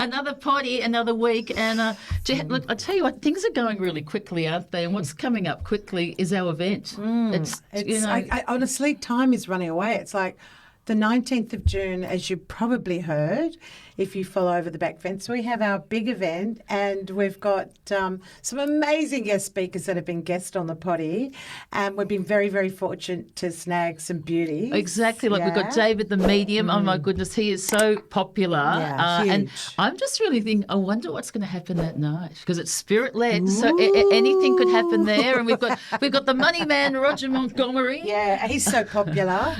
Another potty, another week. And look, I tell you what, things are going really quickly, aren't they? And what's coming up quickly is our event. Honestly, time is running away. It's like the 19th of June, as you probably heard, if you follow Over the Back Fence, we have our big event, and we've got some amazing guest speakers that have been guests on the potty, and we've been very, very fortunate to snag some beauties. Exactly. Like we've got David the Medium. Oh, my goodness, he is so popular. Yeah, huge. And I'm just really thinking, I wonder what's going to happen that night, because it's spirit-led, so anything could happen there. And we've got the money man, Roger Montgomery. Yeah, he's so popular.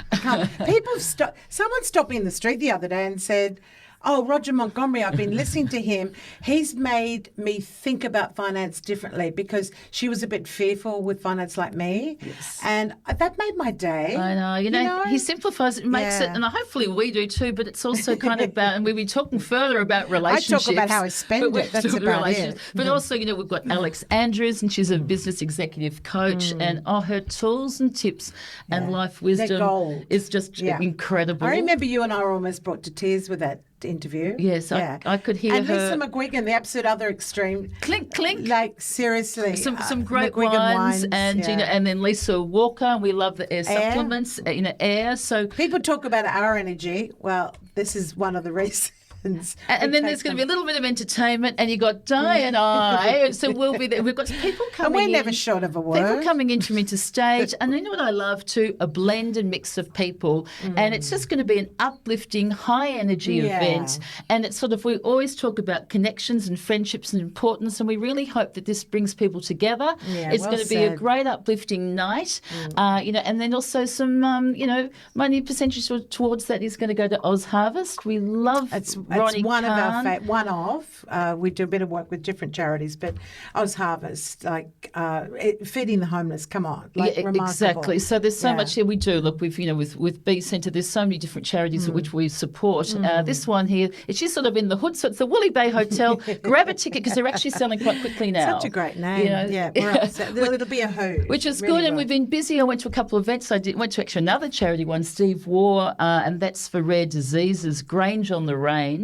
Someone stopped me in the street the other day and said, "Oh, Roger Montgomery, I've been listening to him. He's made me think about finance differently," because she was a bit fearful with finance like me. Yes. And that made my day. I know. You know, he simplifies it, makes it, and hopefully we do too, but it's also kind of about, and we'll be talking further about relationships. I talk about how I spend it. That's about it. But also, we've got Alex Andrews, and she's a business executive coach, and her tools and tips and life wisdom is just incredible. I remember you and I were almost brought to tears with that interview. Yes, I could hear and her. And Lisa McGuigan, the absolute other extreme. Clink, clink. Like, seriously. Some great McGuigan wines. And, and then Lisa Walker. We love the air supplements, air. So people talk about our energy. Well, this is one of the reasons. And then there's going to be a little bit of entertainment, and you got Di and I, so we'll be there. We've got people coming in. And we're never short of a word. People coming in from interstage. And you know what I love too? A blend and mix of people. And it's just going to be an uplifting, high-energy event. And it's sort of, we always talk about connections and friendships and importance, and we really hope that this brings people together. Yeah, it's going to be a great uplifting night. And then also some, money percentage towards that is going to go to Oz Harvest. We love It's one of our one-off. We do a bit of work with different charities, but Oz Harvest, feeding the homeless. Come on, remarkable. Exactly. So there's so much here we do. Look, we've with B Centre, there's so many different charities which we support. This one here, it's just sort of in the hood, so it's the Woolly Bay Hotel. Grab a ticket because they're actually selling quite quickly now. Such a great name. It'll be a hoot. Which is really good, and we've been busy. I went to a couple of events. I went to actually another charity one, Steve War, and that's for rare diseases, Grange on the Range.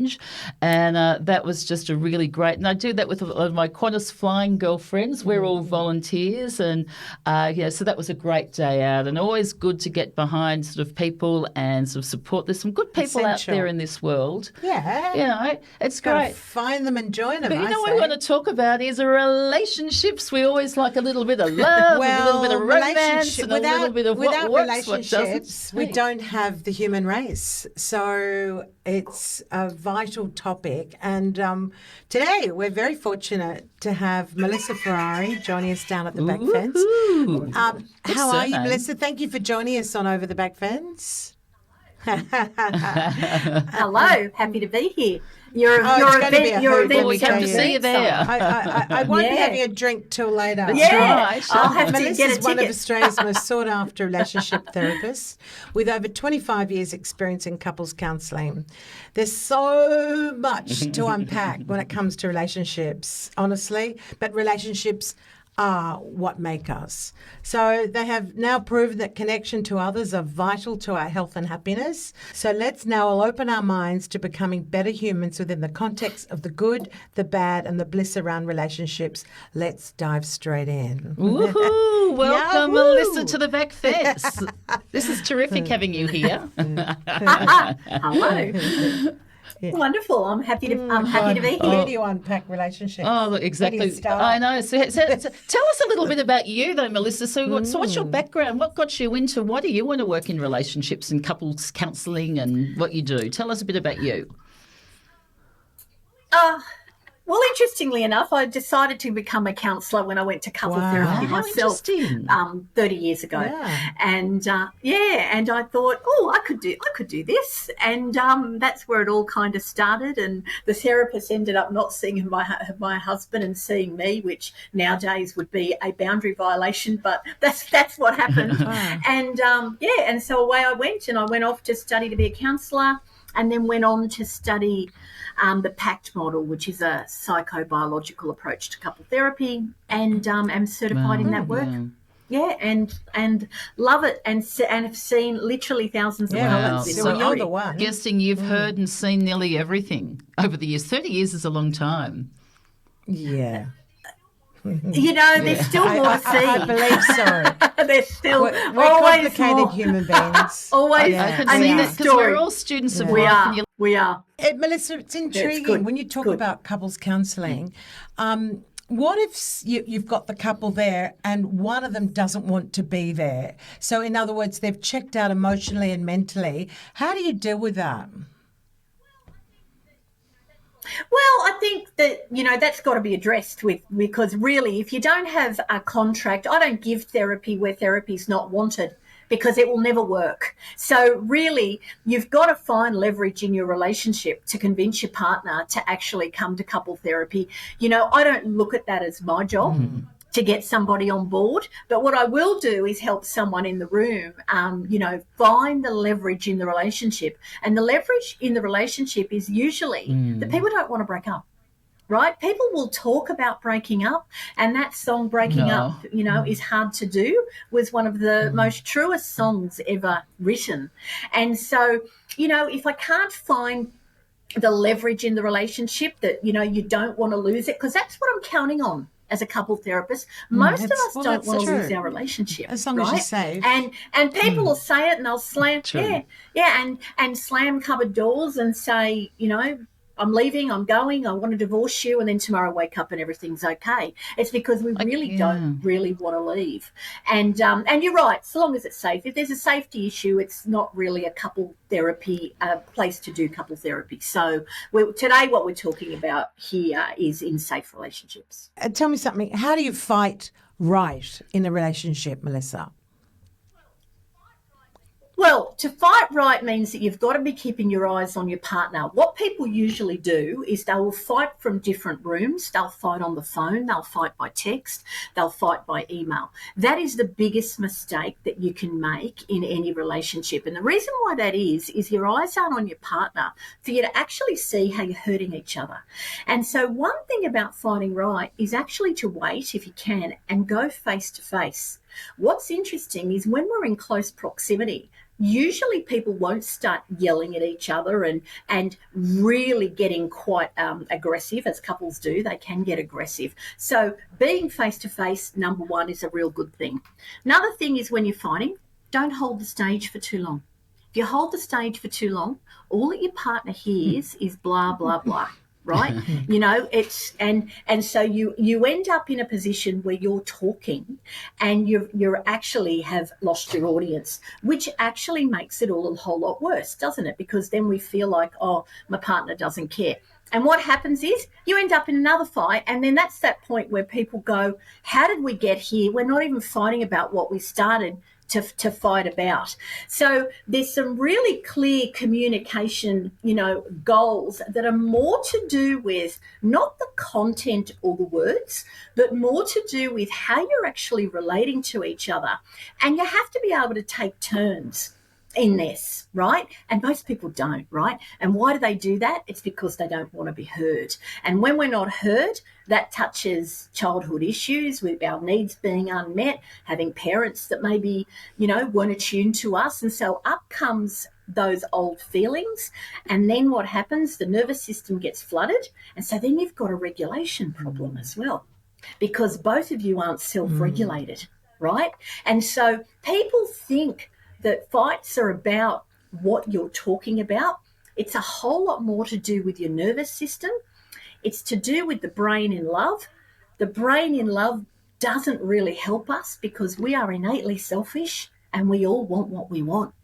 And that was just a really great, and I do that with my Qantas flying girlfriends. We're all volunteers, and so that was a great day out, and always good to get behind sort of people and sort of support. There's some good people out there in this world. Yeah, it's gotta great. Find them and join them. But what we want to talk about is relationships. We always like a little bit of love, a little bit of romance, and a little bit of what works, what doesn't. We don't have the human race, so it's a vital topic. And today we're very fortunate to have Melissa Ferrari joining us down at the Back Fence. How are you, Melissa? Thank you for joining us on Over the Back Fence. Hello, happy to be here. You're we come to see you there. I won't be having a drink till later. Right. I'll have to Melissa's get a ticket. One of Australia's most sought after relationship therapists with over 25 years experience in couples counselling. There's so much to unpack when it comes to relationships, honestly, but relationships are what make us. So they have now proven that connection to others are vital to our health and happiness. So let's now all open our minds to becoming better humans within the context of the good, the bad, and the bliss around relationships. Let's dive straight in. Woohoo! Welcome, Melissa, to the Back Fence. This is terrific having you here. Hello. Yeah. Wonderful. I'm happy to be here. Where do you unpack relationships? Oh, look, exactly. I know. So tell us a little bit about you, though, Melissa. So what's your background? What got you into, why do you want to work in relationships and couples counselling and what you do? Tell us a bit about you. Well, interestingly enough, I decided to become a counsellor when I went to couple therapy myself 30 years ago. Yeah. And and I thought, I could do this. And that's where it all kind of started. And the therapist ended up not seeing my husband and seeing me, which nowadays would be a boundary violation, but that's what happened. And and so away I went, and I went off to study to be a counsellor, and then went on to study the PACT model, which is a psychobiological approach to couple therapy, and am certified in that work. and love it, and have seen literally thousands of Wow. couples. So you're the one. Guessing you've heard and seen nearly everything over the years. 30 years is a long time. Yeah. There's still more to see. I believe so. There's still We're always complicated more. human beings. Always I can a see new that because story. we're all students of We life. are. and you- We are. Melissa, it's intriguing good. when you talk Good. about couples counselling. What if you've got the couple there and one of them doesn't want to be there? So, in other words, they've checked out emotionally and mentally. How do you deal with that? Well, I think that, that's got to be addressed because really, if you don't have a contract, I don't give therapy where therapy's not wanted, because it will never work. So really, you've got to find leverage in your relationship to convince your partner to actually come to couple therapy. I don't look at that as my job. To get somebody on board. But what I will do is help someone in the room, find the leverage in the relationship. And the leverage in the relationship is usually that people don't want to break up, right? People will talk about breaking up, and that song Breaking Up, is hard to do, was one of the most truest songs ever written. And so, if I can't find the leverage in the relationship that, you don't want to lose it, because that's what I'm counting on. As a couple therapist, most of us don't want to lose our relationship. As long right? as you're safe. And people will say it, and they'll slam, True. and slam cupboard doors and say, I'm leaving, I'm going, I want to divorce you, and then tomorrow wake up and everything's okay. It's because we really don't really want to leave. And you're right, so long as it's safe. If there's a safety issue, it's not really a couple therapy place to do couple therapy. So today what we're talking about here is in safe relationships. Tell me something. How do you fight right in a relationship, Melissa? Well, to fight right means that you've got to be keeping your eyes on your partner. What people usually do is they will fight from different rooms. They'll fight on the phone. They'll fight by text. They'll fight by email. That is the biggest mistake that you can make in any relationship. And the reason why that is your eyes aren't on your partner for you to actually see how you're hurting each other. And so one thing about fighting right is actually to wait, if you can, and go face to face. What's interesting is when we're in close proximity, usually people won't start yelling at each other and really getting quite aggressive, as couples do. They can get aggressive. So being face-to-face, number one, is a real good thing. Another thing is when you're fighting, don't hold the stage for too long. If you hold the stage for too long, all that your partner hears is blah, blah, blah. Right? It's and so you end up in a position where you're talking and you're actually have lost your audience, which actually makes it all a whole lot worse, doesn't it? Because then we feel like, oh, my partner doesn't care. And what happens is you end up in another fight, and then that's that point where people go, how did we get here? We're not even fighting about what we started to fight about. So there's some really clear communication, goals that are more to do with not the content or the words, but more to do with how you're actually relating to each other. And you have to be able to take turns in this, right? And most people don't, right? And why do they do that? It's because they don't want to be heard. And when we're not heard, that touches childhood issues with our needs being unmet, having parents that maybe, weren't attuned to us. And so up comes those old feelings. And then what happens? The nervous system gets flooded. And so then you've got a regulation problem as well, because both of you aren't self-regulated, right? And so people think that fights are about what you're talking about. It's a whole lot more to do with your nervous system. It's to do with the brain in love. The brain in love doesn't really help us because we are innately selfish and we all want what we want,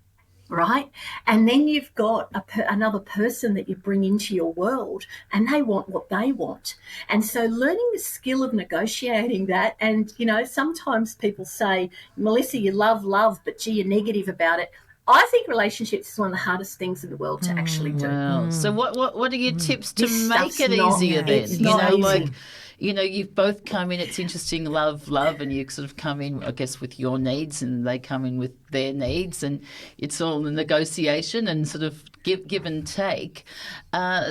right? And then you've got another person that you bring into your world and they want what they want. And so learning the skill of negotiating that, and, sometimes people say, Melissa, you love, but gee, you're negative about it. I think relationships is one of the hardest things in the world to actually do. Wow. So what are your tips to This make stuff's it not- easier then? it's not easy. You've both come in, it's interesting, love, and you sort of come in, I guess, with your needs and they come in with their needs, and it's all a negotiation and sort of give and take.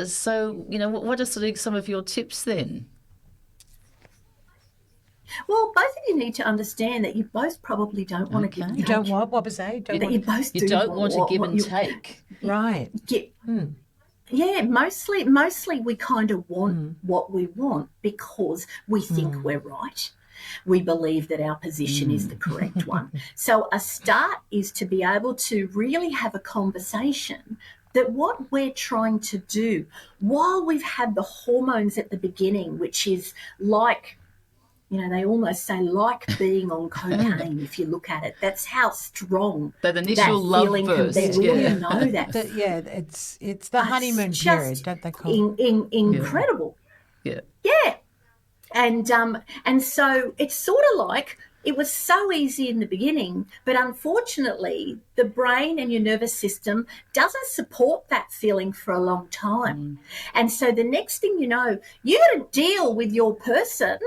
So, what are sort of some of your tips then? Well, both of you need to understand that you both probably don't want to give and You take. don't what? What was that? You don't want to give and take. Right. Yeah, mostly we kind of want what we want because we think we're right. We believe that our position is the correct one. So a start is to be able to really have a conversation that what we're trying to do while we've had the hormones at the beginning, which is like, they almost say like being on cocaine if you look at it. That's how strong that initial love feeling burst. can be. We all know that. It's the honeymoon period, don't they call it? Incredible. Yeah. And so it's sort of like it was so easy in the beginning, but unfortunately the brain and your nervous system doesn't support that feeling for a long time. And so the next thing you know, you got to deal with your person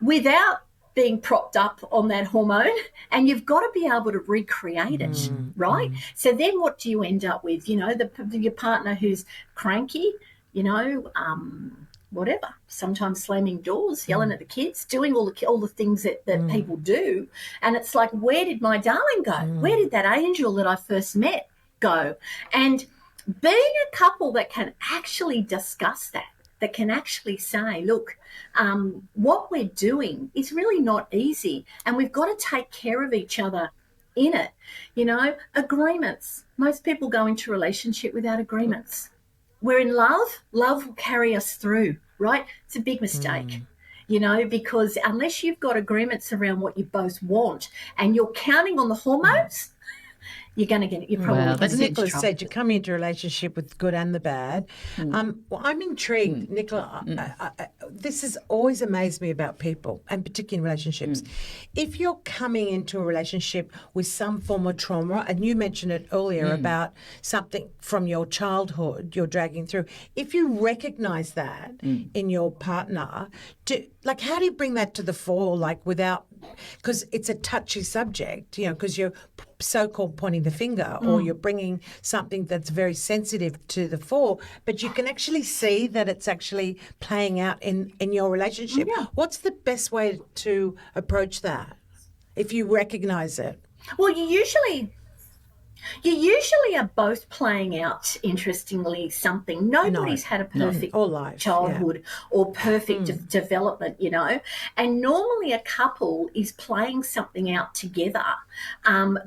without being propped up on that hormone, and you've got to be able to recreate it, right? So then what do you end up with? Your partner who's cranky, whatever, sometimes slamming doors, yelling at the kids, doing all the things that people do. And it's like, where did my darling go? Where did that angel that I first met go? And being a couple that can actually discuss that can actually say, look, what we're doing is really not easy, and we've got to take care of each other in it. Agreements. Most people go into a relationship without agreements. We're in love will carry us through, right? It's a big mistake, because unless you've got agreements around what you both want and you're counting on the hormones, you're probably as Nicola said, you come into a relationship with the good and the bad. Well, I'm intrigued, Nicola. This has always amazed me about people, and particularly in relationships. If you're coming into a relationship with some form of trauma, and you mentioned it earlier about something from your childhood you're dragging through, if you recognise that in your partner, how do you bring that to the fore, without, because it's a touchy subject, because you're so-called pointing the finger or you're bringing something that's very sensitive to the fore, but you can actually see that it's actually playing out in your relationship. What's the best way to approach that if you recognise it? Well, you usually are both playing out, interestingly, something. Nobody's had a perfect childhood or perfect development, And normally a couple is playing something out together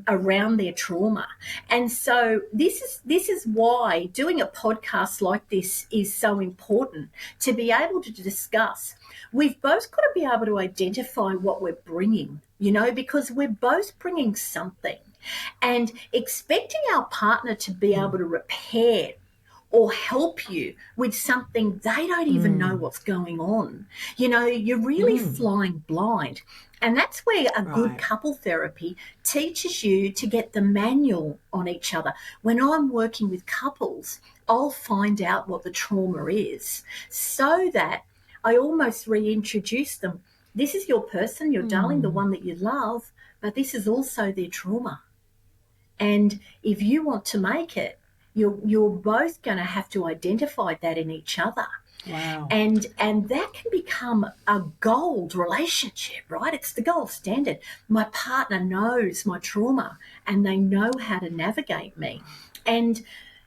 around their trauma. And so this is why doing a podcast like this is so important, to be able to discuss. We've both got to be able to identify what we're bringing, because we're both bringing something. And expecting our partner to be able to repair or help you with something they don't even know what's going on. You're really flying blind. And that's where a good couple therapy teaches you to get the manual on each other. When I'm working with couples, I'll find out what the trauma is so that I almost reintroduce them. This is your person, your darling, the one that you love, but this is also their trauma. And if you want to make it, you're both going to have to identify that in each other. Wow. And that can become a gold relationship, right? It's the gold standard. My partner knows my trauma and they know how to navigate me. And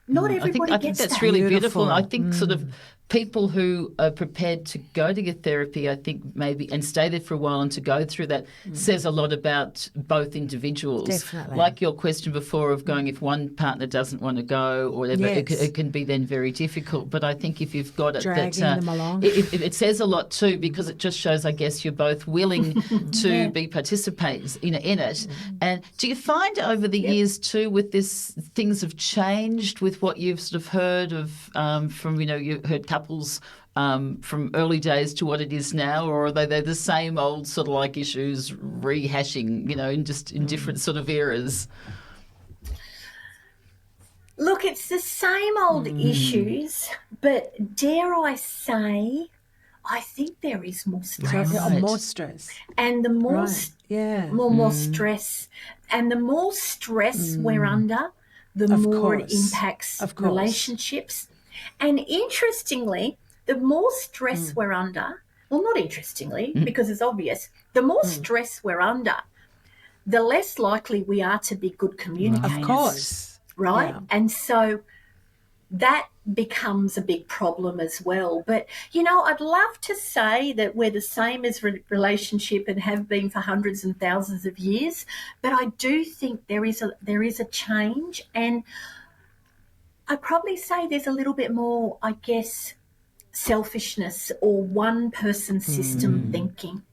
not everybody I think gets that's that. really beautiful. And I think sort of people who are prepared to go to get therapy, I think maybe, and stay there for a while and to go through that says a lot about both individuals. Definitely. Like your question before of going, if one partner doesn't want to go or whatever, it can be then very difficult. But I think if you've got it, dragging them along. It says a lot too, because it just shows, I guess, you're both willing to be participants in it. And do you find over the years too, with this, things have changed with what you've sort of heard of from, you heard couples from early days to what it is now, or are they the same old sort of like issues rehashing, in different sort of eras? Look, it's the same old issues, but dare I say, I think there is more stress. More stress. And the more stress. And the more stress we're under, the more it impacts relationships. And interestingly, the more stress we're under, well, not interestingly, because it's obvious, the more stress we're under, the less likely we are to be good communicators. Of course. Right? Yeah. And so that becomes a big problem as well. But, you know, I'd love to say that we're the same as relationship and have been for hundreds and thousands of years, but I do think there is a change, and I'd probably say there's a little bit more, I guess, selfishness or one-person system thinking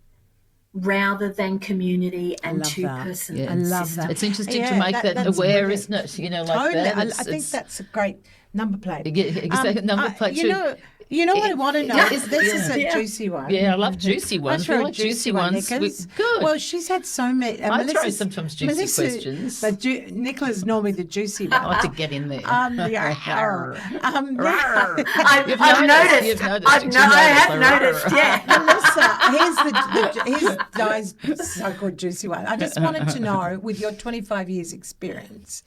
rather than community and two-person I love system. that. It's interesting to Yeah, make that that's aware, brilliant. isn't it? You know, like Totally. that. I think that's a great number plate. Exactly, number plate too. You know what I want to know? This is a Yeah. juicy one. Yeah, I love juicy ones. I throw We a like juicy one, ones. Nicholas. Good. Well, she's had so many. I throw sometimes juicy questions. But Nicola's normally the juicy one. I like to get in there. Yeah. I've noticed. You've noticed. I have noticed, yeah. Melissa, here's Di's so-called juicy one. I just wanted to know, with your 25 years experience,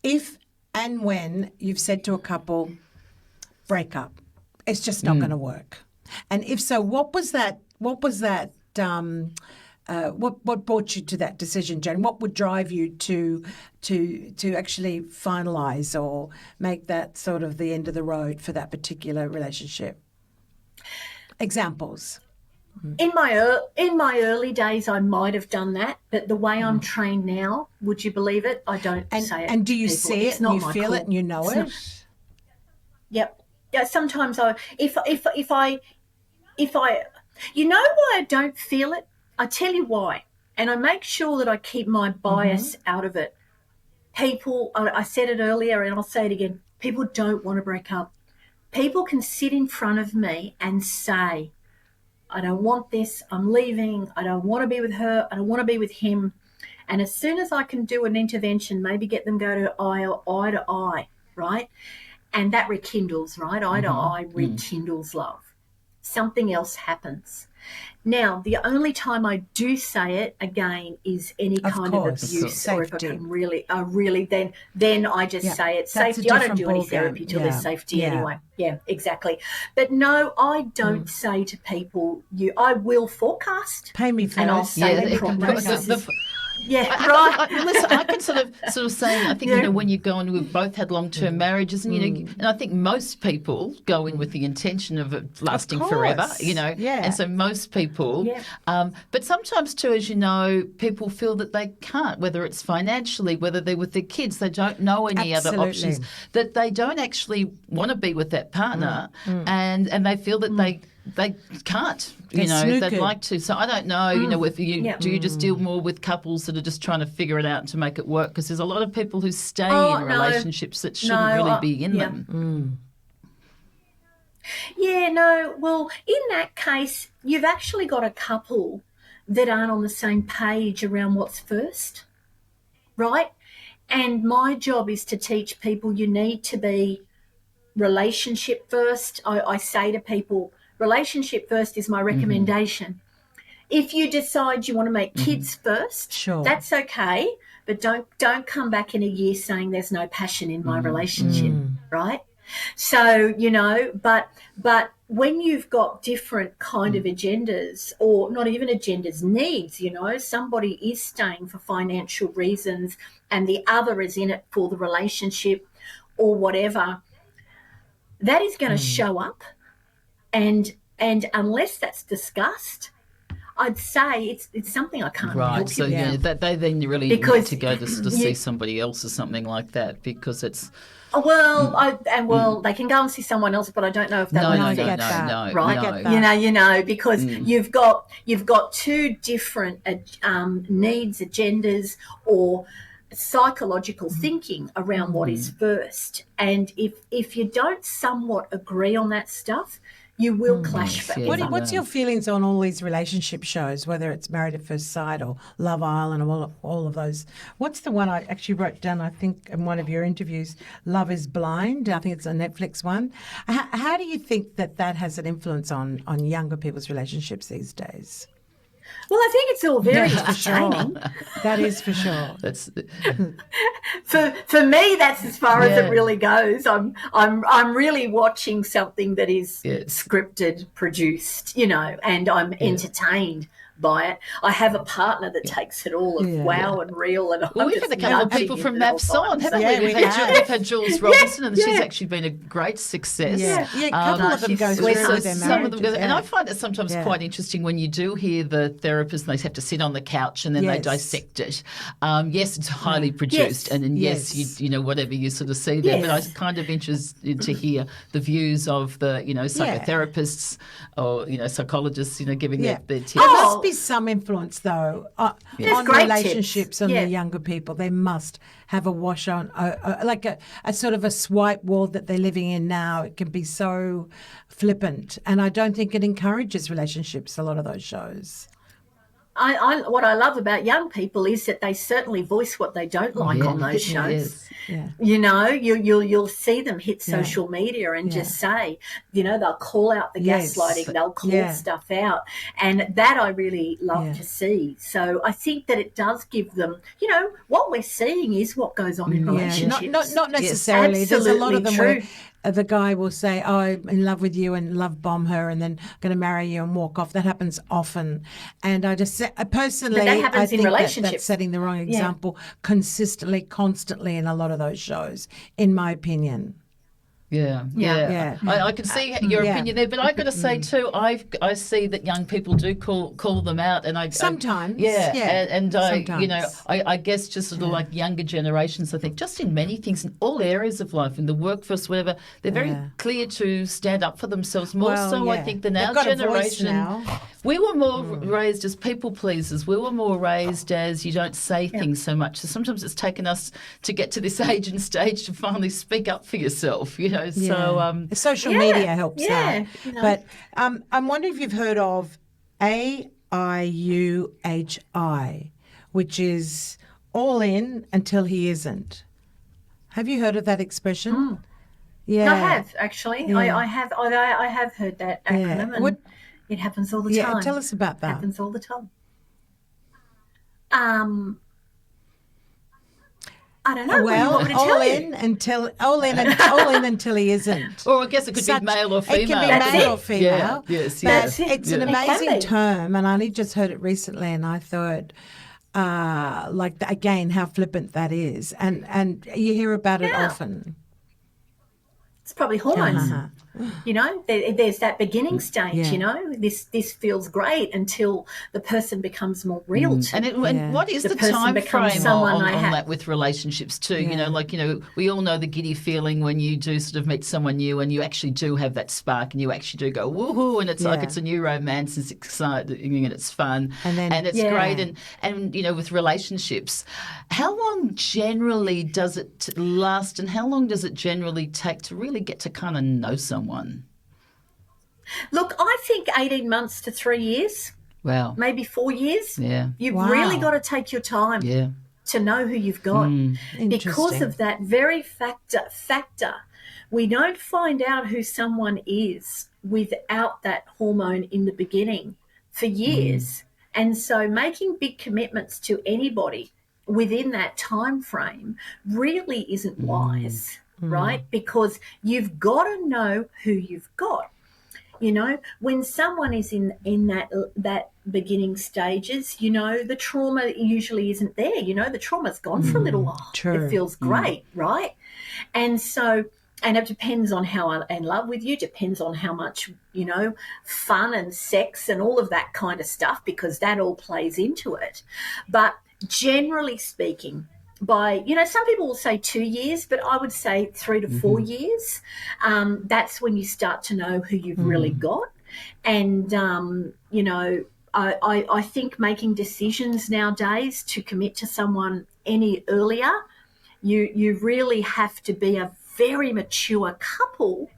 if and when you've said to a couple, break up, it's just not going to work. And if so, what was that? What brought you to that decision, Jane? What would drive you to actually finalise or make that sort of the end of the road for that particular relationship? Examples. In my early days, I might have done that, but the way I'm trained now, would you believe it? I don't say it. And do you to people. see It's it not and you my feel call. it and you know It's it? not- Yep. Yeah. Sometimes if I, you know why I don't feel it? I tell you why, and I make sure that I keep my bias out of it. People, I said it earlier, and I'll say it again. People don't want to break up. People can sit in front of me and say, I don't want this, I'm leaving, I don't want to be with her, I don't want to be with him. And as soon as I can do an intervention, maybe get them go to eye to eye, right? And that rekindles, right? Eye to eye rekindles love. Something else happens. Now, the only time I do say it again is any kind of abuse, or if I can really, then I just say it. Safety. I don't do any therapy till there's safety anyway. Yeah, exactly. But no, I don't say to people, I will forecast. Pay me first. And I'll say the prognosis. Yeah, right. Listen, I can sort of say, I think, you know, when you go in, we've both had long-term marriages, and, you know, and I think most people go in with the intention of it lasting forever, you know. Yeah. And so most people, but sometimes too, as you know, people feel that they can't, whether it's financially, whether they're with their kids, they don't know any other options, that they don't actually want to be with that partner, and they feel that they can't, you know, they'd like to. So I don't know, you know, if you do you just deal more with couples that are just trying to figure it out and to make it work? Because there's a lot of people who stay in relationships that shouldn't really be in them. Yeah, no, well, in that case, you've actually got a couple that aren't on the same page around what's first, right? And my job is to teach people you need to be relationship first. I say to people, relationship first is my recommendation. If you decide you want to make kids first, that's okay, but don't come back in a year saying there's no passion in my relationship, right? So, you know, but when you've got different kind of agendas, or not even agendas, needs, you know, somebody is staying for financial reasons and the other is in it for the relationship or whatever, that is going to show up. And unless that's discussed, I'd say it's something I can't help you. So that they then really need to go to see somebody else or something like that, because it's. They can go and see someone else, but I don't know if they want to get that. Right? I get that. You know, because you've got two different needs, agendas, or psychological thinking around what is first. And if you don't somewhat agree on that stuff, you will clash forever. What's your feelings on all these relationship shows, whether it's Married at First Sight or Love Island or all of those? What's the one I actually wrote down, I think, in one of your interviews, Love is Blind? I think it's a Netflix one. How do you think that has an influence on younger people's relationships these days? Well, I think it's all very For sure. entertaining. That is for sure. That's For me, that's as far as it really goes. I'm really watching something that is scripted, produced, and I'm entertained by it. I have a partner that takes it all as wow and real, and well, we've had a couple of people from Maps on, haven't we? We've had Jules Robinson, and she's actually been a great success. Yeah, a couple of them go through with their marriages. And I find it sometimes quite interesting when you do hear the therapist and they have to sit on the couch and then they dissect it. Yes, it's highly produced, and then you whatever you sort of see there. But I'm kind of interested to hear the views of the psychotherapists or psychologists, giving their tips. There must be some influence though on relationships tips. on the younger people. They must have a wash on, like a sort of a swipe world that they're living in now. It can be so flippant, and I don't think it encourages relationships. A lot of those shows. What I love about young people is that they certainly voice what they don't like on those shows. Yeah. You'll see them hit social media and just say, they'll call out the gaslighting, they'll call stuff out, and that I really love to see. So I think that it does give them, what we're seeing is what goes on in relationships. Not necessarily. Yes, there's a lot of them true. where the guy will say, oh, I'm in love with you, and love bomb her, and then going to marry you and walk off. That happens often. And I just personally, I think that's setting the wrong example consistently, constantly in a lot of those shows, in my opinion. Yeah. I can see your opinion there, but I've got to say too, I see that young people do call them out, and sometimes, I guess just sort of like younger generations. I think just in many things, in all areas of life, in the workforce, whatever, they're very clear to stand up for themselves more I think than our generation. We were more raised as people pleasers. We were more raised as you don't say things so much. So sometimes it's taken us to get to this age and stage to finally speak up for yourself. So social media helps that. But I'm wondering if you've heard of AIUHI, which is all in until he isn't. Have you heard of that expression? Yeah, I have actually. Yeah. I have heard that acronym, and it happens all the time. Yeah, tell us about that. It happens all the time. I don't know. Well, what do you want me to tell you? all in until he isn't. Or I guess it could be male or female. It can be male or female. Yes. But it's an amazing term, and I only just heard it recently, and I thought, again, how flippant that is, and you hear about it often. It's probably hormones. There's that beginning stage. This feels great until the person becomes more real to and what is the time frame on that with relationships too? We all know the giddy feeling when you do sort of meet someone new and you actually do have that spark and you actually do go woohoo, and it's like it's a new romance, it's exciting and it's fun and it's great, and with relationships, how long generally does it last, and how long does it generally take to really get to kind of know someone? Look, I think 18 months to 3 years. Wow. Maybe 4 years. Yeah. You've really got to take your time to know who you've got. Because of that very factor. We don't find out who someone is without that hormone in the beginning for years. And so making big commitments to anybody within that time frame really isn't wise. Right? Because you've got to know who you've got. When someone is in that beginning stages, the trauma usually isn't there. The trauma's gone for a little while. True. It feels great, right? And so, and it depends on how I'm in love with you, depends on how much, fun and sex and all of that kind of stuff, because that all plays into it. But generally speaking, by, some people will say 2 years, but I would say 3 to 4 years. That's when you start to know who you've really got. And, I think making decisions nowadays to commit to someone any earlier, you really have to be a very mature couple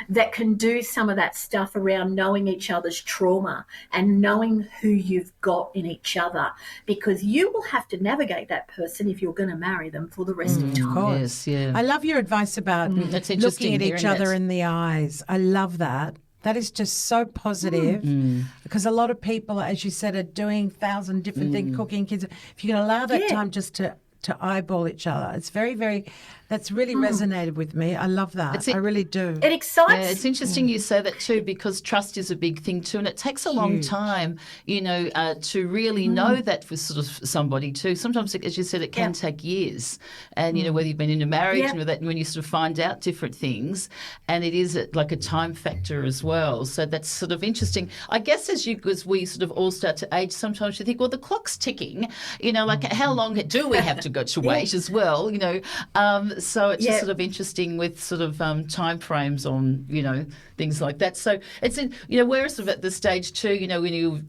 that can do some of that stuff around knowing each other's trauma and knowing who you've got in each other, because you will have to navigate that person if you're going to marry them for the rest of time. Of course. Yes, I love your advice about looking at each other in the eyes. I love that. That is just so positive because a lot of people, as you said, are doing 1,000 different things, cooking, kids. If you can allow that time just to eyeball each other, it's very, very, that's really resonated with me. I love that. I really do. It excites. Yeah, it's interesting you say that too, because trust is a big thing too, and it takes a long time, to really know that for sort of somebody too. Sometimes, as you said, it can take years, and whether you've been in a marriage and with that, when you sort of find out different things, and it is like a time factor as well. So that's sort of interesting. I guess as we sort of all start to age, sometimes you think, well, the clock's ticking. Like how long do we have to go to wait as well? So it's just sort of interesting with sort of time frames on, things like that. So it's we're sort of at the stage too,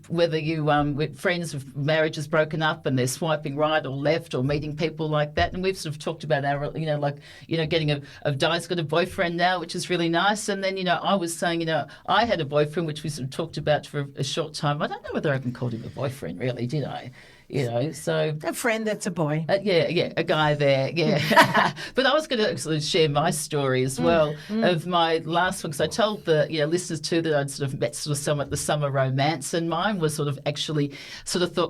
whether you with friends of marriages broken up and they're swiping right or left or meeting people like that. And we've sort of talked about our, getting a Di's got a boyfriend now, which is really nice. And then, I was saying, I had a boyfriend, which we sort of talked about for a short time. I don't know whether I even called him a boyfriend, really, did I? So a friend that's a boy. A guy there, But I was going to sort of share my story as well of my last one, because I told the listeners too that I'd sort of met sort of some at the summer romance, and mine was sort of actually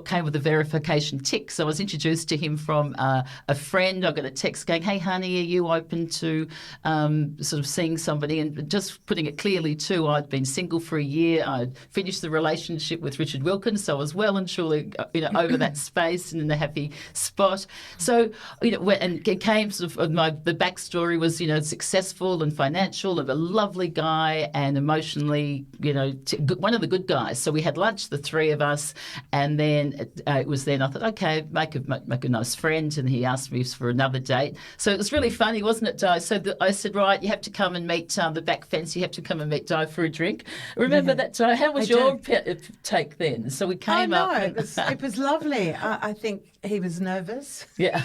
came with a verification tick. So I was introduced to him from a friend. I got a text going, "Hey, honey, are you open to sort of seeing somebody?" And just putting it clearly too, I'd been single for a year. I'd finished the relationship with Richard Wilkins, so I was well and truly over that space and in a happy spot. So, and it came sort of the backstory was, successful and financial, of a lovely guy and emotionally, one of the good guys. So we had lunch, the three of us, and then it was then I thought, okay, make a nice friend, and he asked me for another date. So it was really funny, wasn't it, Di? So I said, right, you have to come and meet the back fence. You have to come and meet Di for a drink. Remember that, Di? How was your take then? So we came up. It was lovely. I think he was nervous. Yeah.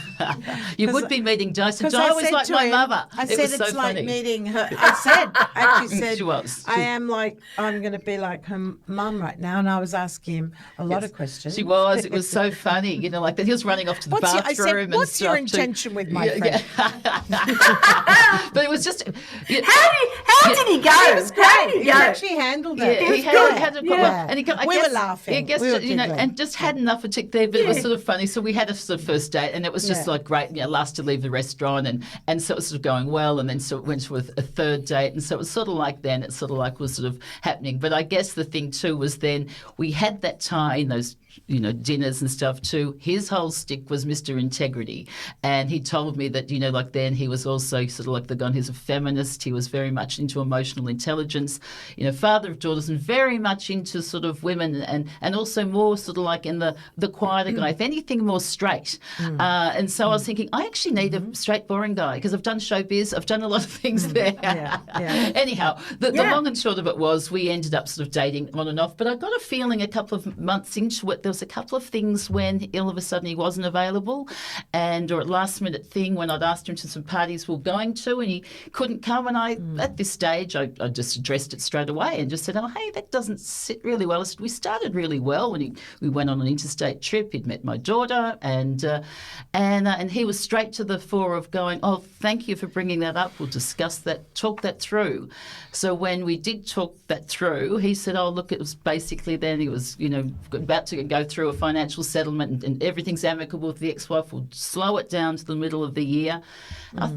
You would be meeting Di. So Di was like my mother. I said it's like funny. Meeting her. I actually said, she was. I'm going to be like her mum right now. And I was asking him a lot of questions. She was. It was so funny. Like that. He was running off to the bathroom. I said, what's your intention with my friend? But it was just. How did he go? He was great. He actually handled it. He had a problem. And we were laughing. I guess, and just had enough of tick there, but it was sort of funny. So we had a sort of first date, and it was just like great. Last to leave the restaurant, and so it was sort of going well, and then so it went to a third date, and so it was sort of like then it sort of like was sort of happening. But I guess the thing too was then we had that time, those dinners and stuff too. His whole stick was Mr. Integrity, and he told me that like then he was also sort of like the guy who's a feminist. He was very much into emotional intelligence, father of daughters, and very much into sort of women, and also more sort of like in the quieter guy, if anything more straight. And so I was thinking, I actually need a straight, boring guy, because I've done showbiz, I've done a lot of things there. Anyhow, the long and short of it was we ended up sort of dating on and off, but I got a feeling a couple of months into it, there was a couple of things when all of a sudden he wasn't available, or a last minute thing when I'd asked him to some parties we were going to and he couldn't come, and at this stage I just addressed it straight away and just said, oh, hey, that doesn't sit really well. I said, we started really well when we went on an interstate trip. He'd met my daughter, and he was straight to the fore of going, oh, thank you for bringing that up. We'll discuss that, talk that through. So when we did talk that through, he said, oh, look, it was basically then he was, about to go through a financial settlement and everything's amicable with the ex-wife. We'll slow it down to the middle of the year.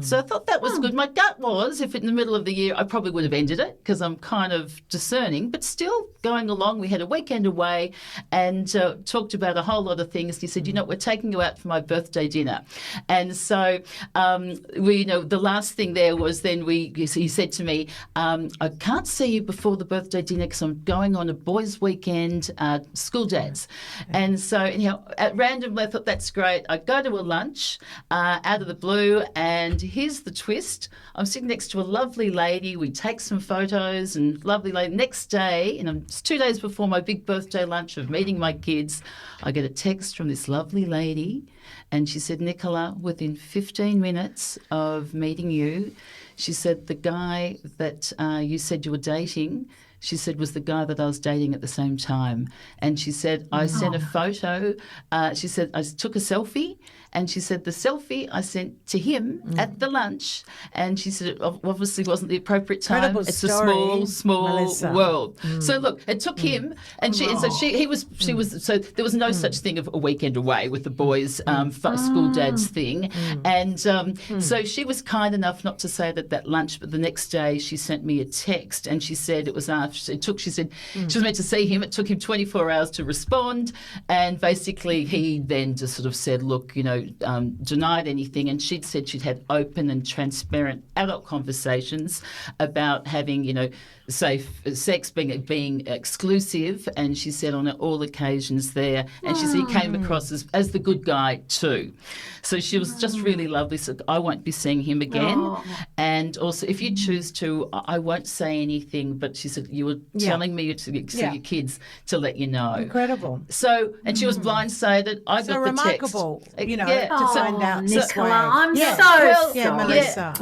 So I thought that was good. My gut was, if in the middle of the year, I probably would have ended it because I'm kind of discerning, but still going along. We had a weekend away and talked about a whole lot of things. He said, we're taking you out for my birthday dinner. And so the last thing there was then he said to me, I can't see you before the birthday dinner because I'm going on a boys' weekend, school dads. And so at random, I thought that's great. I go to a lunch out of the blue, and here's the twist. I'm sitting next to a lovely lady. We take some photos, and lovely lady. Next day, it's 2 days before my big birthday lunch of meeting my kids, I get a text from this lovely lady, and she said, Nicola, within 15 minutes of meeting you, she said, the guy that you said you were dating, she said, was the guy that I was dating at the same time. And she said, I sent a photo. She said, I took a selfie. And she said, the selfie I sent to him at the lunch. And she said, it obviously wasn't the appropriate time. Incredible it's story, a small Melissa. world. So look, it took him, and so there was no such thing of a weekend away with the boys, school dads thing. And so she was kind enough not to say it at that lunch, but the next day she sent me a text, and she said it was after she said she was meant to see him. It took him 24 hours to respond, and basically he then just sort of said, look, denied anything, and she'd said she'd had open and transparent adult conversations about having, safe sex being exclusive, and she said on all occasions there, and she said he came across as the good guy too. So she was just really lovely. So I won't be seeing him again, and also if you choose to, I won't say anything. But she said you were telling me to your kids to let you know. Incredible. So and she was blindsided. I got the remarkable, text. to find out. Nicola, I'm Yeah. so Well, sorry. Melissa.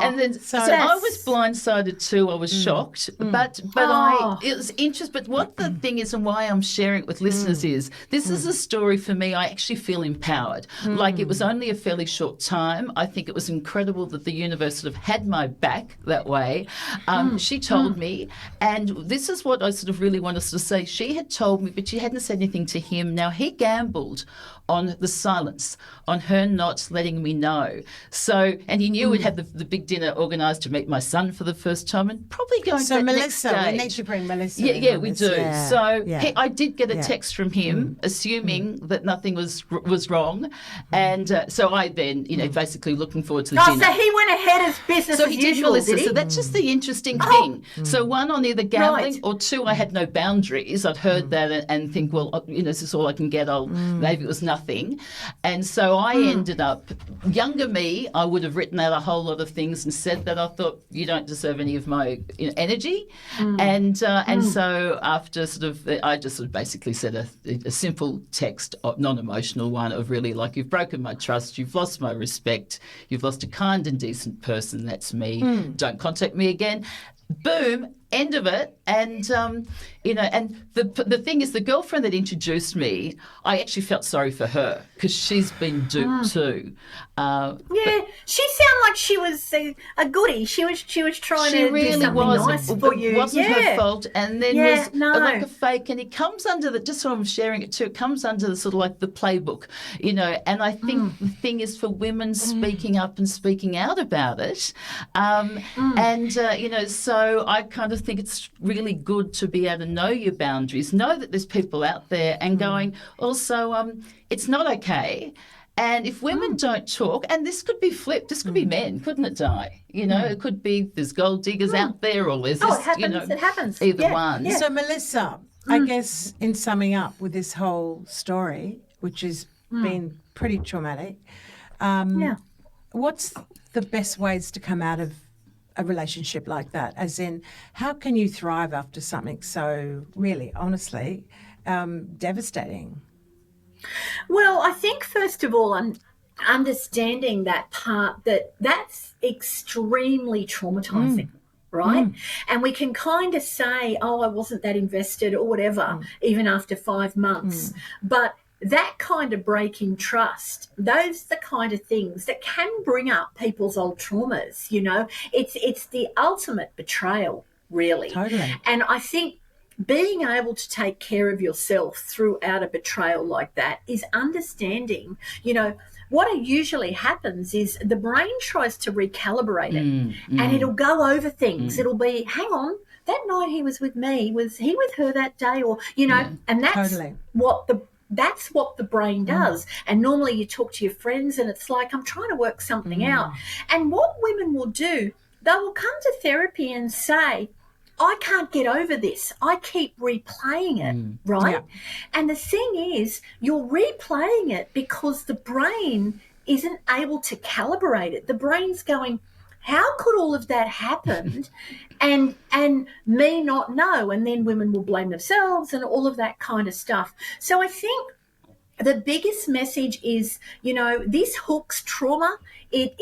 And then so I was blindsided too. I was shocked, but it was interesting. But what the thing is, and why I'm sharing it with listeners is, this is a story for me. I actually feel empowered. Like it was only a fairly short time. I think it was incredible that the universe sort of had my back that way. She told me, and this is what I sort of really want us to say. She had told me, but she hadn't said anything to him. Now he gambled on the silence, on her not letting me know. So, and he knew we'd have the big dinner organised to meet my son for the first time, and probably going to Melissa, next we need to bring Melissa. Yeah, we do. Yeah. So I did get a text from him, assuming that nothing was wrong, and so I then, basically looking forward to the dinner. So he went ahead as business So as he did, usual, Melissa. did he? So that's just the interesting thing. So one, on either gambling, or two, I had no boundaries. I'd heard that and think, well, this is all I can get. Maybe it was nothing. And so I ended up, younger me, I would have written out a whole lot of things and said that. I thought, you don't deserve any of my energy. And so after I just sort of basically said a simple text, non-emotional one, of really like, you've broken my trust, you've lost my respect, you've lost a kind and decent person, that's me, don't contact me again. Boom, end of it. And and the thing is, the girlfriend that introduced me, I actually felt sorry for her because she's been duped too. She sounded like she was a goodie. She was trying to do something nice for you. It wasn't her fault, and then was like a fake. And it comes under just so I'm sharing it too. It comes under the sort of like the playbook, And I think the thing is for women speaking up and speaking out about it, so I kind of think it's really good to be able to know your boundaries, know that there's people out there, and going also, it's not okay. And if women don't talk, and this could be flipped, this could be men, couldn't it, Di? It could be there's gold diggers out there, or there's this, it happens. Either one. Yeah. So Melissa, I guess in summing up with this whole story, which has been pretty traumatic, what's the best ways to come out of a relationship like that? As in, how can you thrive after something so really, honestly, devastating? Well, I think first of all, understanding that part, that's extremely traumatizing. Right? And we can kind of say, I wasn't that invested or whatever, even after 5 months. But that kind of break in trust, those are the kind of things that can bring up people's old traumas, It's the ultimate betrayal, really. Totally. And I think being able to take care of yourself throughout a betrayal like that is understanding, what usually happens is the brain tries to recalibrate it and it'll go over things. It'll be, hang on, that night he was with me, was he with her that day? Or, and that's that's what the brain does. And normally you talk to your friends and it's like, I'm trying to work something out. And what women will do, they will come to therapy and say, I can't get over this. I keep replaying it, right? Yeah. And the thing is, you're replaying it because the brain isn't able to calibrate it. The brain's going, how could all of that happen and me not know? And then women will blame themselves and all of that kind of stuff. So I think the biggest message is, this hooks trauma. It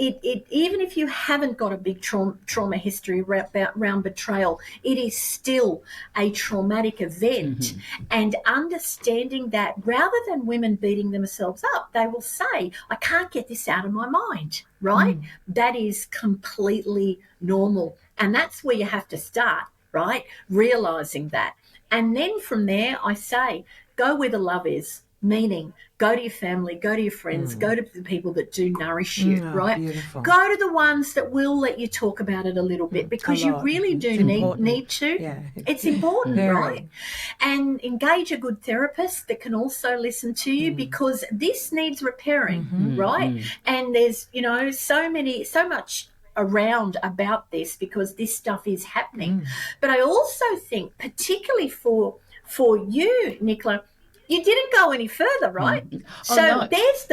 even if you haven't got a big trauma history around betrayal, it is still a traumatic event. And understanding that, rather than women beating themselves up, they will say, I can't get this out of my mind, right? That is completely normal. And that's where you have to start, right? Realizing that. And then from there, I say, go where the love is. Meaning, go to your family, go to your friends, go to the people that do nourish you, right? Beautiful. Go to the ones that will let you talk about it a little bit, because you really do need to. Yeah. It's important, right? And engage a good therapist that can also listen to you, because this needs repairing, right? And there's, so much around about this, because this stuff is happening. But I also think, particularly for you, Nicola, you didn't go any further, right? So there's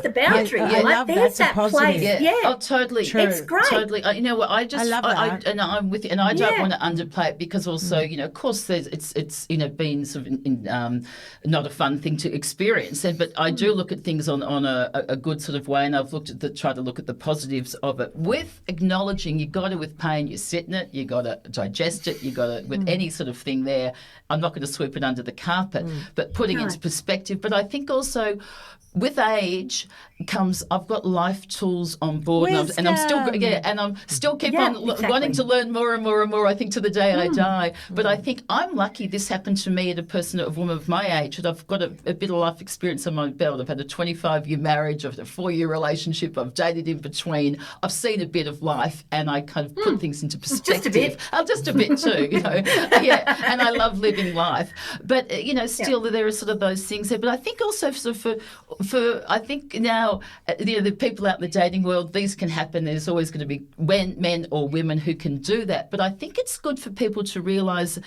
the boundary. I love there's that place. Yeah. Oh, totally. True. It's great. Totally. I love that. And I'm with you. And I don't want to underplay it, because also, of course, it's been sort of not a fun thing to experience. But I do look at things on a good sort of way, and I've tried to look at the positives of it, with acknowledging you got to, with pain, you sit in it, you got to digest it, you got to, with any sort of thing there. I'm not going to sweep it under the carpet, but putting it into perspective. But I think also, with age comes, I've got life tools on board, and I'm still keep on wanting to learn more and more and more, I think, to the day I die. But I think I'm lucky this happened to me at a woman of my age, that I've got a bit of life experience on my belt. I've had a 25-year marriage, I've had a 4-year relationship, I've dated in between, I've seen a bit of life, and I kind of put things into perspective. Just a bit too, and I love living life. But, still there are sort of those things there. But I think also for I think now, the people out in the dating world, these can happen. There's always going to be men or women who can do that. But I think it's good for people to realise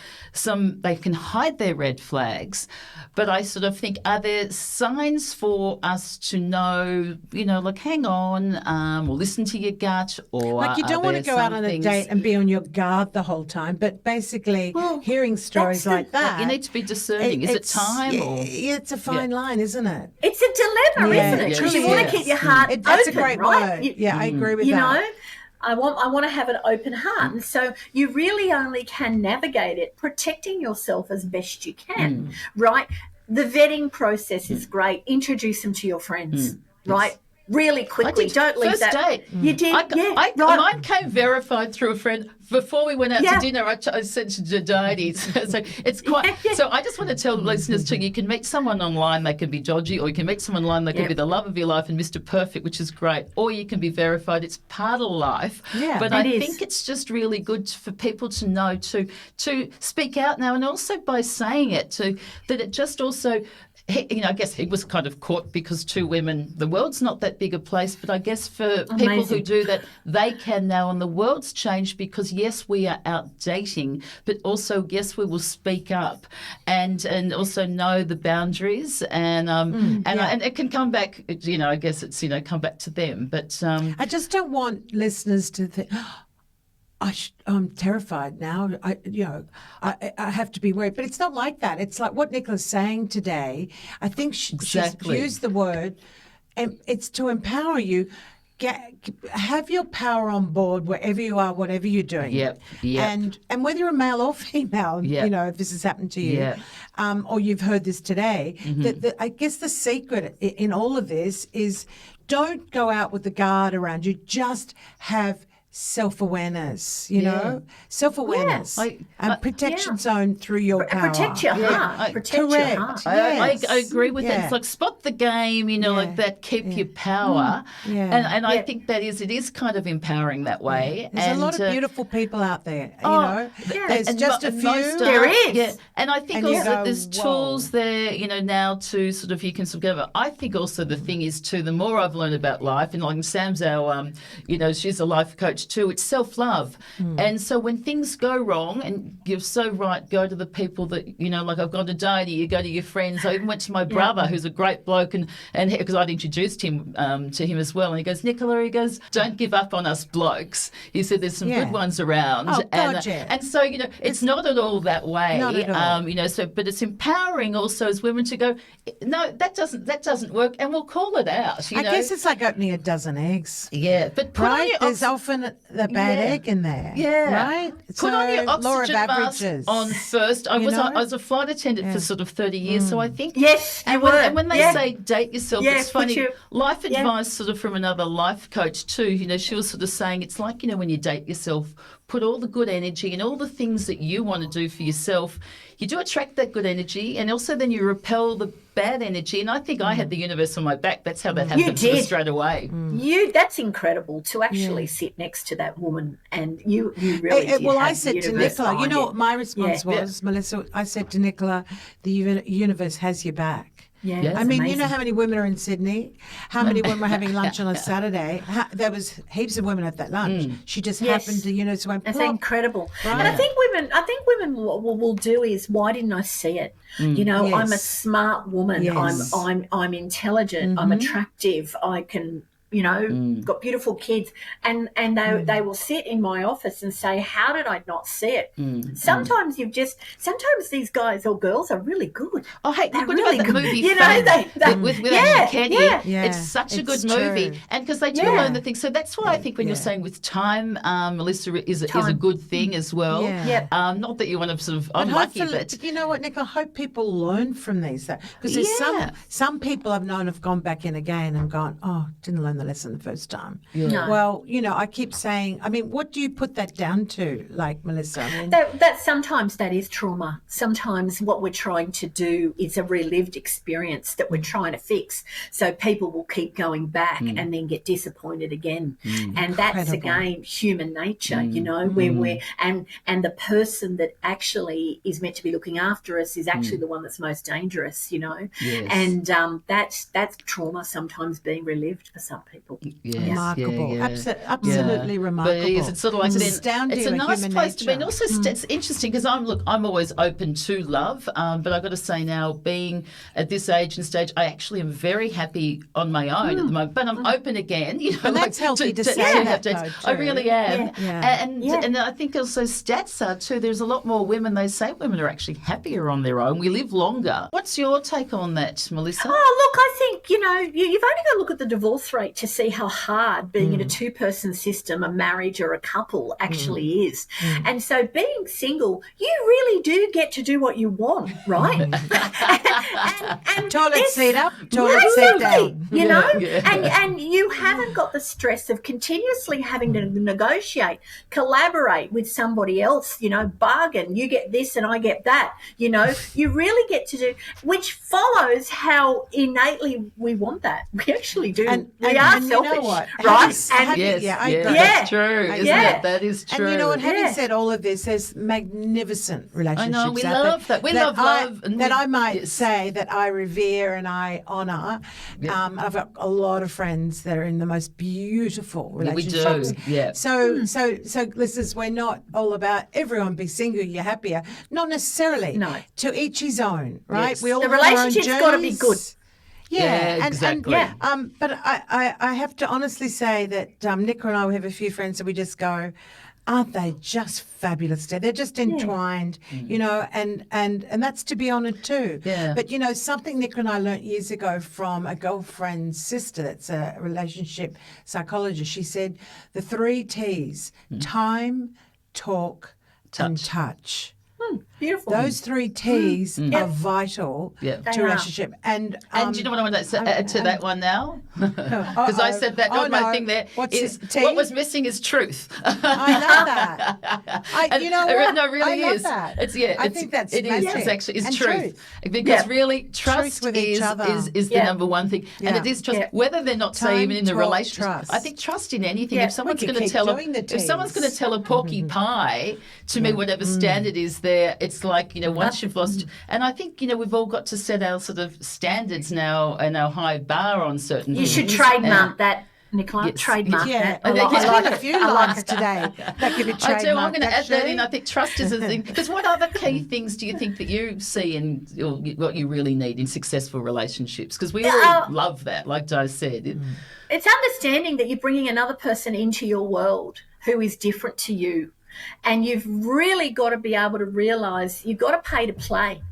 they can hide their red flags. But I sort of think, are there signs for us to know, hang on, or listen to your gut, or you don't want to go out on a date and be on your guard the whole time. But basically, hearing stories like that, you need to be discerning. Is it time? It's a fine line, isn't it? It's a dilemma, isn't it? Because you want to keep your heart open. That's a great right? word. I agree with that. I want to have an open heart. And so you really only can navigate it protecting yourself as best you can, right? The vetting process is great. Introduce them to your friends, right? Really quickly. Don't leave that. First date. You did, Mine came verified through a friend. Before we went out to dinner, I said to Jodie, so it's quite... So I just want to tell listeners too, you can meet someone online, they can be dodgy, or you can meet someone online, they can be the love of your life and Mr. Perfect, which is great, or you can be verified. It's part of life. Yeah, but I think it's just really good for people to know, to speak out now, and also by saying it, that it just also... I guess he was kind of caught because two women, the world's not that big a place, but I guess for people who do that, they can now, and the world's changed because, yes, we are out dating, but also, yes, we will speak up and also know the boundaries, and it can come back, I guess it's, come back to them. But I just don't want listeners to think... I'm terrified now. I have to be worried, but it's not like that. It's like what Nicola's saying today. I think she's used the word, and it's to empower you. Have your power on board wherever you are, whatever you're doing. Yep. And whether you're male or female, if this has happened to you, or you've heard this today, I guess the secret in all of this is don't go out with the guard around you. Just have self-awareness, self-awareness and protection zone through your power. Protect your heart. Protect your heart. I agree with that. It's like spot the game, like that, keep your power. And I think it is kind of empowering that way. There's a lot of beautiful people out there, There's just a few. There is. Yeah. And I think also that there's tools there, now to sort of, you can sort of go. I think also the thing is too, the more I've learned about life, and like Sam's our, she's a life coach coach too. It's self-love. And so when things go wrong, and you're so right, go to the people that, like I've gone to Diety, you go to your friends. I even went to my brother, who's a great bloke, and because I'd introduced him to him as well. And he goes, Nicola, don't give up on us blokes. He said there's some good ones around. Oh, and, God, yeah. and so, it's not at all that way. Not at all. But it's empowering also as women to go, no, that doesn't work, and we'll call it out. I guess it's like opening a dozen eggs. Yeah, but put on your There's often the bad egg in there. Yeah, right. Put on your law of oxygen mask averages on first. I was a flight attendant for sort of 30 years, so I think and when they say date yourself, it's funny. Life advice, sort of from another life coach too. She was sort of saying it's like when you date yourself, put all the good energy and all the things that you want to do for yourself. You do attract that good energy, and also then you repel the bad energy. And I think I had the universe on my back. That's how that happened to me straight away. That's incredible to actually sit next to that woman, and you really did. Well, have I said the to universe Nicola, behind what my response was, Melissa? I said to Nicola, the universe has your back. Yeah, I mean, amazing. you know how many women are in Sydney? How many women were having lunch on a Saturday? There was heaps of women at that lunch. She just happened to, so went, That's plop. incredible. Right. And I think women will do is, why didn't I see it? I'm a smart woman. Yes. I'm intelligent. I'm attractive. I can. Got beautiful kids, and they will sit in my office and say, how did I not see it? Sometimes sometimes these guys or girls are really good. Oh, hey, they're what really about the good. movie They with Kenny? Yeah. It's such a good It's movie, true. and because they do learn the things. So that's why I think when you're saying with time, Melissa, is a good thing as well. Yeah. Not that you want to sort of, I'm But lucky, hopefully, but you know what, Nick? I hope people learn from these. Because there's some people I've known have gone back in again and gone, oh, didn't learn the lesson the first time. Yeah. No. Well, I keep saying, what do you put that down to, like, Melissa? That sometimes that is trauma. Sometimes what we're trying to do is a relived experience that we're trying to fix. So people will keep going back and then get disappointed again. And that's again human nature, where we're and the person that actually is meant to be looking after us is actually the one that's most dangerous, Yes. And that's trauma sometimes being relived for some people. Yes. Remarkable. Yeah. Absolutely remarkable. But it is, it's sort of like astounding. it's a nice human place to be. And nature. also it's interesting because I'm always open to love, but I've got to say now, being at this age and stage, I actually am very happy on my own at the moment. But I'm open again. And that's healthy to say that, though, I too. really am. Yeah. And I think also stats are too. There's a lot more women. They say women are actually happier on their own. We live longer. What's your take on that, Melissa? Oh, look, I think, you've only got to look at the divorce rate to see how hard being in a two-person system, a marriage or a couple actually is. And so being single, you really do get to do what you want, right? and Toilet seat up, toilet seat down. And you haven't got the stress of continuously having to negotiate, collaborate with somebody else, bargain. You get this and I get that. You really get to do, which follows how innately we want that. We actually do. We are selfish, you know what? right? That's true, isn't it? That is true. And you know what? Having said all of this, there's magnificent relationships. I know, we out love there that. We love love. That I might say that I revere and I honour. I've got a lot of friends that are in the most beautiful relationships. We do, yeah. So listeners, we're not all about everyone be single, you're happier. Not necessarily. No. To each his own, right? Yes. We all The have our own relationship's got to be journeys. good. Yeah, exactly. But I have to honestly say that Nicola and I, we have a few friends that we just go, aren't they just fabulous? They're just entwined, and that's to be honoured too. Yeah. But, something Nicola and I learnt years ago from a girlfriend's sister that's a relationship psychologist. She said the 3 T's, time, talk, and touch. Beautiful. Those 3 T's are vital to They a relationship. And do you know what I want to add to that one now? Because I said that. My thing there is what was missing is truth. I love that. You know what? No, it really I love is. that. I think that's it is. magic. It's actually And truth. Because really trust with each other. is the number one thing, and it is trust. Whether they're not Time, say even in the talk, relationship. trust. I think trust in anything. If someone's We going could to keep tell doing the if someone's going to Ts. tell a porky pie to me, whatever standard is there, it's like once you've lost. And I think we've all got to set our sort of standards now and our high bar on certain You things. should trademark that. Nicola, Yes. trademark Yeah, that. there's I been a few lines today that could be trademarked. I do. I'm going to add that in. actually. I think trust is a thing. Because what other key things do you think that you see in what you really need in successful relationships? Because we all love that, like Di said. It's understanding that you're bringing another person into your world who is different to you. And you've really got to be able to realise you've got to pay to play.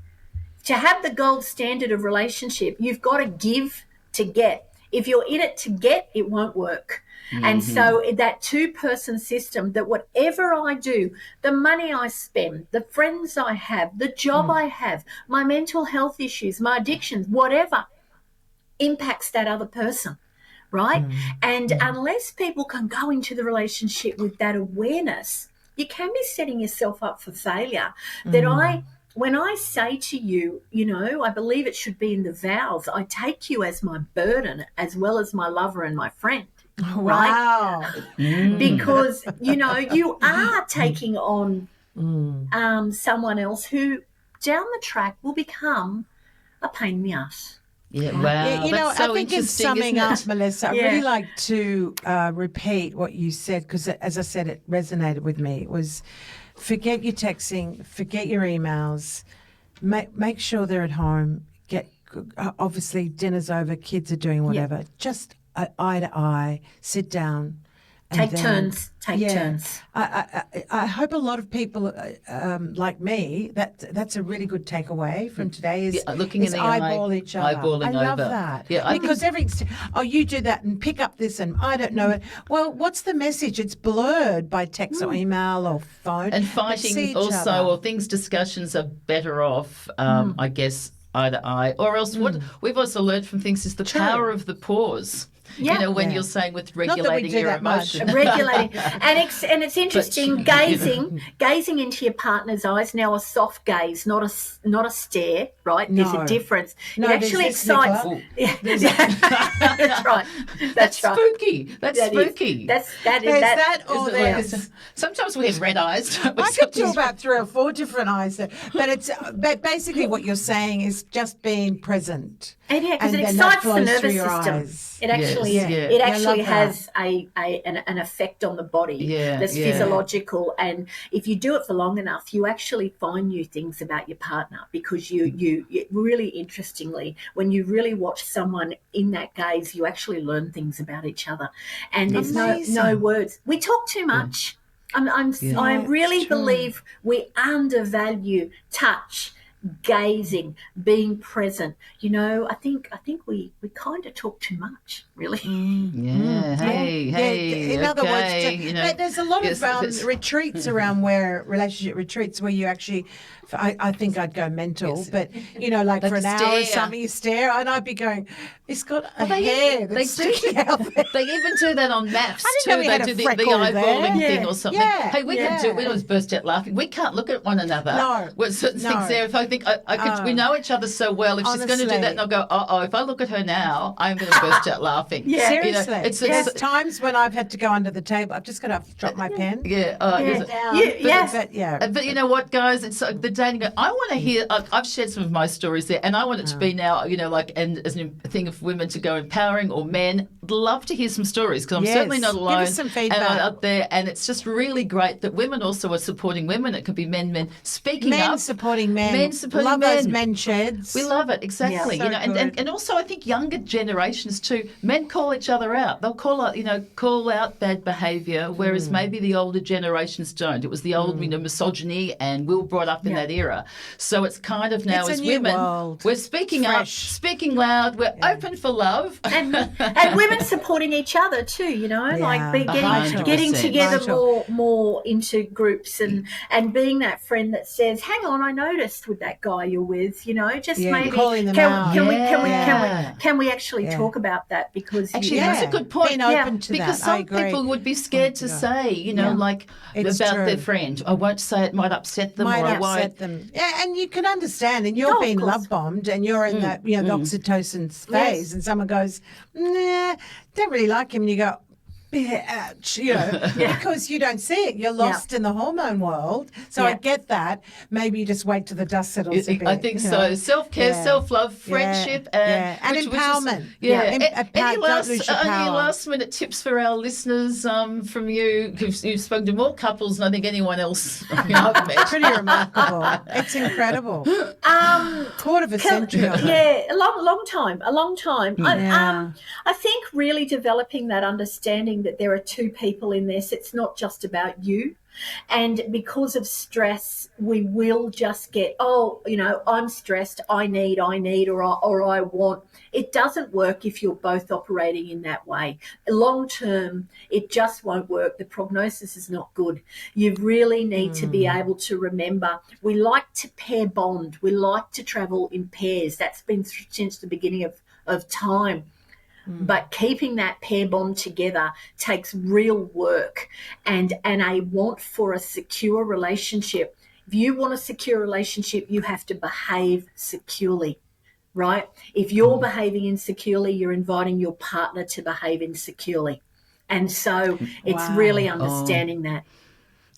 To have the gold standard of relationship, you've got to give to get. If you're in it to get, it won't work. Mm-hmm. And so that two-person system, that whatever I do, the money I spend, the friends I have, the job I have, my mental health issues, my addictions, whatever, impacts that other person, right? And unless people can go into the relationship with that awareness, you can be setting yourself up for failure. When I say to you, I believe it should be in the vows, I take you as my burden as well as my lover and my friend. Wow. Right? Because, you are taking on someone else who down the track will become a pain in the ass. Yeah, wow. Yeah, so I think in summing up, Melissa, I'd really like to repeat what you said, because as I said, it resonated with me. It was forget your texting, forget your emails, make sure they're at home, get obviously dinner's over, kids are doing whatever, just eye to eye, sit down. Take turns. I hope a lot of people like me, that's a really good takeaway from today is looking in the eyeball eye, each other. eyeballing I love over. that. Yeah, because you do that and pick up this and I don't know it. Well, what's the message? It's blurred by text or email or phone. And fighting also, or discussions are better off, I guess, eye to eye. Or else what we've also learned from things is the power of the pause. Yeah. When you're saying with regulating your emotions. Regulating. And it's interesting, gazing into your partner's eyes, now a soft gaze, not a stare, right? No. There's a difference. No, it actually excites. That's right. That's right. Spooky. That's spooky. Sometimes we have red eyes. I could do about 3 or 4 different eyes there. But it's basically what you're saying is just being present. And because it excites the nervous system. Eyes. It actually has an effect on the body that's physiological. And if you do it for long enough, you actually find new things about your partner, because you really interestingly, when you really watch someone in that gaze, you actually learn things about each other. And there's no words. We talk too much. I really believe we undervalue touch, gazing, being present. I think we kind of talk too much, really. In other words, there's a lot of retreats around relationship retreats where you actually, I think I'd go mental, but like for an hour or something, you stare, and I'd be going, it's got a hair that's sticking out there. They even do that on maps too. They do the eyeballing thing or something. Yeah. Hey, we can do it. We always burst out laughing. We can't look at one another. No. With certain things there. If I think I could, we know each other so well. If she's going to do that, and I'll go, if I look at her now, I'm going to burst out laughing. Yeah. Seriously. There's times when I've had to go under the table. I've just got to drop my pen. Yeah. But you know what, guys? It's like the dating. I want to hear. I've shared some of my stories there, and I want it to be now. And as a thing of women to go empowering, or men. I'd love to hear some stories, because I'm certainly not alone. Give us some feedback. And out there, and it's just really great that women also are supporting women. It could be men speaking up. Men supporting men. Men supporting love men. Those men sheds. We love it, exactly. Yeah, and also I think younger generations too. Men call each other out. They'll call out bad behaviour, whereas maybe the older generations don't. It was the old misogyny, and we were brought up in that era. So it's kind of now as women, we're speaking up, speaking loud. We're open for love, and women supporting each other too. Getting together more into groups and being that friend that says, "Hang on, I noticed with that guy you're with." Maybe calling them out. Can we actually talk about that? Because that's a good point. Being open to because that. some people would be scared to say, about their friend. I won't say it might upset them. Yeah, and you can understand. And you're being love bombed, and you're in that the oxytocin phase, and someone goes, "Nah, don't really like him," and you go, bitch, because you don't see it. You're lost in the hormone world. So I get that. Maybe you just wait till the dust settles a bit. I think so. Self-care, self-love, friendship, and empowerment. Any Don't lose your power. last-minute tips for our listeners from you? Because you've spoken to more couples than I think anyone else I've met. Pretty remarkable. It's incredible. Quarter of a century. Yeah, a long time. I think really developing that understanding that there are two people in this. It's not just about you. And because of stress, we will just get, I'm stressed, I need, or I want. It doesn't work if you're both operating in that way. Long term, it just won't work. The prognosis is not good. You really need to be able to remember, we like to pair bond. We like to travel in pairs. That's been since the beginning of time. But keeping that pair bond together takes real work and a want for a secure relationship. If you want a secure relationship, you have to behave securely, right? If you're behaving insecurely, you're inviting your partner to behave insecurely. And so it's really understanding that.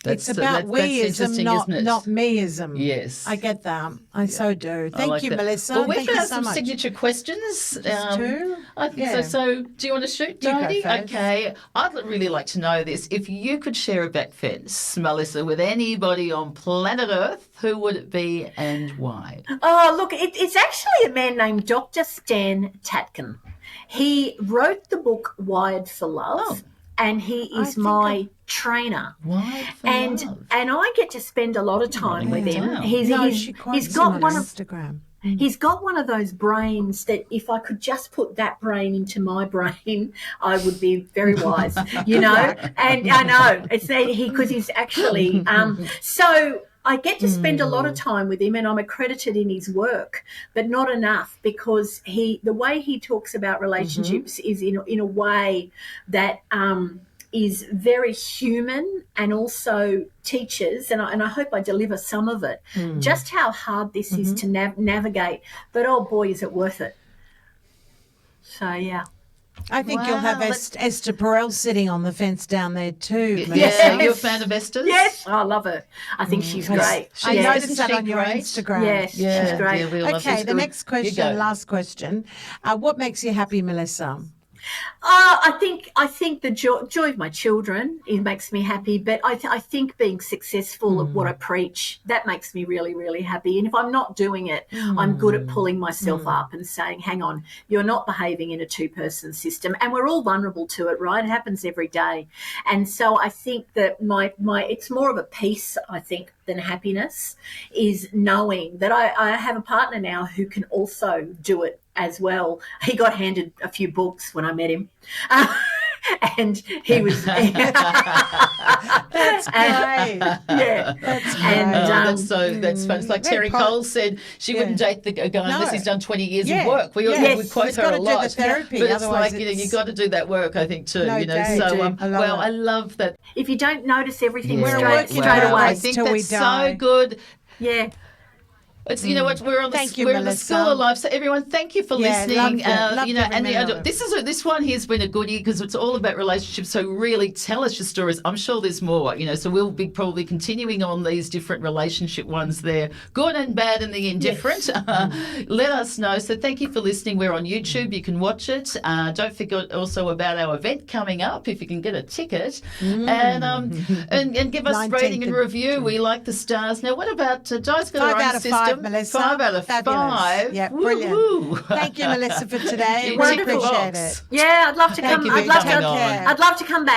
It's about weism, not meism. Yes. I get that. I so do. Thank you, Melissa. Well, we've Thank you got so some much. signature questions. Two? I think so. So do you want to shoot, Jodie? Okay. I'd really like to know this. If you could share a back fence, Melissa, with anybody on planet Earth, who would it be and why? Oh, look, it's actually a man named Dr. Stan Tatkin. He wrote the book Wired for Love. And he is my trainer. And I get to spend a lot of time with him. He's got one of Instagram. He's got one of those brains that if I could just put that brain into my brain, I would be very wise, And I know it's because he's actually so. I get to spend a lot of time with him and I'm accredited in his work, but not enough because the way he talks about relationships is in a way that is very human and also teaches, and I hope I deliver some of it, just how hard this is to navigate. But, oh, boy, is it worth it. So, yeah. I think you'll have Esther Perel sitting on the fence down there too. Yes, you're a fan of Esther's? Yes, I love her. I think she's great. I noticed that on your Instagram. Yes, she's great. Okay, the next question, last question. What makes you happy, Melissa? I think the joy of my children, it makes me happy, but I think being successful at what I preach, that makes me really, really happy. And if I'm not doing it, I'm good at pulling myself up and saying, hang on, you're not behaving in a two-person system. And we're all vulnerable to it, right? It happens every day. And so I think that my it's more of a peace, I think, than happiness, is knowing that I have a partner now who can also do it as well. He got handed a few books when I met him. And he was That's great. Yeah. That's great. And that's fun. It's like Terry Cole said, she wouldn't date the guy unless he's done 20 years of work. We quote her a lot. Do the therapy, but it's like, you got to do that work, I think, too. I love that. If you don't notice everything straight away. I think that's so good. Yeah. It's we're on the School of Life. So everyone, thank you for listening. This one here's been a goodie because it's all about relationships. So really tell us your stories. I'm sure there's more. So we'll be probably continuing on these different relationship ones there, good and bad and the indifferent. Yes. Let us know. So thank you for listening. We're on YouTube. You can watch it. Don't forget also about our event coming up if you can get a ticket, and give us rating and review. We like the stars. Now, what about Di's got her own system? Melissa. 5 out of 5. Yeah, brilliant. Woo-hoo. Thank you, Melissa, for today. We appreciate it. Yeah, I'd love to come. I'd love to come back.